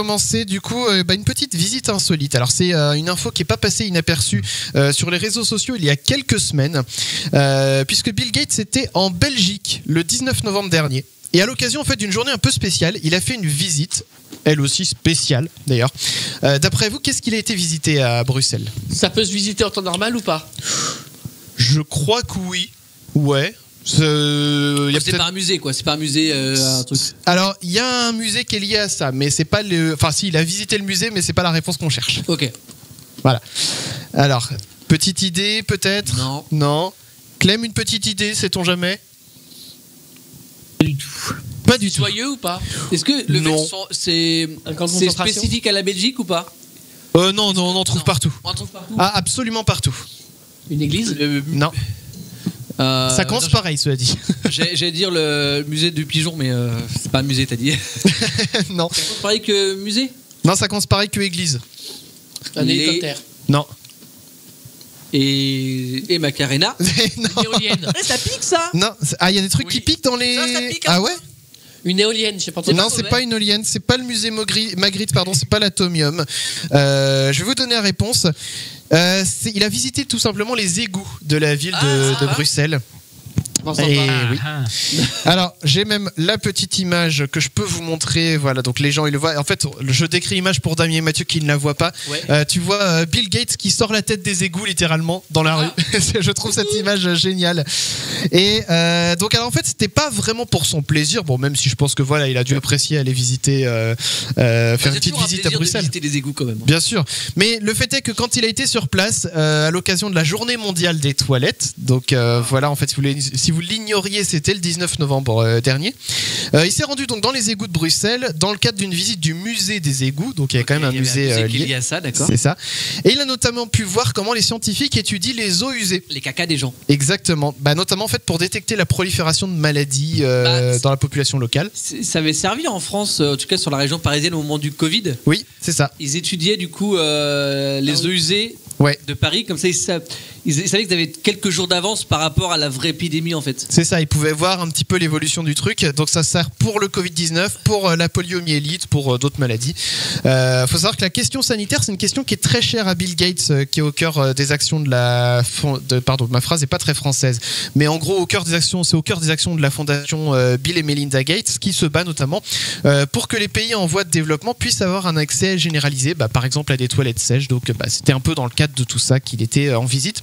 commencer du coup une petite visite insolite. Alors c'est une info qui n'est pas passée inaperçue sur les réseaux sociaux il y a quelques semaines, puisque Bill Gates était en Belgique le 19 novembre dernier. Et à l'occasion en fait d'une journée un peu spéciale, il a fait une visite, elle aussi spéciale d'ailleurs. D'après vous, qu'est-ce qu'il a été visité à Bruxelles? Ça peut se visiter en temps normal ou pas? Je crois que oui. Ouais. C'est pas un musée quoi, c'est pas un musée un truc. Alors il y a un musée qui est lié à ça, mais c'est pas le. Enfin si, il a visité le musée, mais c'est pas la réponse qu'on cherche. Ok. Voilà. Alors, petite idée peut-être? Non. Non. Clem, une petite idée, sait-on jamais? Pas du tout. Pas du tout. Soyeux ou pas? Est-ce que le Non. c'est spécifique à la Belgique ou pas? Non, on en trouve partout. On en trouve partout. Ah, absolument partout. Une église? Non. Ça commence pareil, cela dit. J'allais dire le musée du pigeon, mais c'est pas un musée, t'as dit. Non. Ça commence pareil que musée? Non, ça commence pareil que église. Un hélicoptère. Non. Et Macarena. Non. Une éolienne. Ça pique ça? Non. Ah, il y a des trucs Oui. qui piquent dans les. Ça pique, Ah ouais? Une éolienne, je sais pas entendu. Non, c'est pas une éolienne, c'est pas le musée Magritte, pardon, c'est pas l'Atomium. Je vais vous donner la réponse. Il a visité tout simplement les égouts de la ville de Bruxelles. Et oui. Alors, j'ai même la petite image que je peux vous montrer. Voilà, donc les gens ils le voient. En fait, je décris l'image pour Damien et Mathieu qui ne la voient pas. Ouais. Tu vois Bill Gates qui sort la tête des égouts littéralement dans la rue. Je trouve cette image géniale. Et donc, alors en fait, c'était pas vraiment pour son plaisir. Bon, même si je pense que voilà, il a dû apprécier aller visiter, faire une petite visite à Bruxelles. Visiter les égouts quand même. Bien sûr. Mais le fait est que quand il a été sur place, à l'occasion de la journée mondiale des toilettes, donc voilà, en fait, si vous l'ignoriez, c'était le 19 novembre dernier, il s'est rendu donc dans les égouts de Bruxelles dans le cadre d'une visite du musée des égouts. Donc il y a quand même un musée qui est lié lié à ça, d'accord. C'est ça. Et il a notamment pu voir comment les scientifiques étudient les eaux usées. Les cacas des gens. Exactement. Notamment en fait pour détecter la prolifération de maladies dans la population locale. Ça avait servi en France, en tout cas sur la région parisienne au moment du Covid. Oui, c'est ça. Ils étudiaient du coup les eaux usées de Paris, comme ça ils savaient qu'ils avaient quelques jours d'avance par rapport à la vraie épidémie en fait. C'est ça, ils pouvaient voir un petit peu l'évolution du truc. Donc ça sert pour le Covid-19, pour la poliomyélite, pour d'autres maladies. Faut savoir que la question sanitaire, c'est une question qui est très chère à Bill Gates, qui est au cœur des actions pardon, ma phrase n'est pas très française, mais en gros c'est au cœur des actions de la fondation Bill et Melinda Gates, qui se bat notamment pour que les pays en voie de développement puissent avoir un accès généralisé, par exemple à des toilettes sèches. Donc c'était un peu dans le cadre de tout ça qu'il était en visite.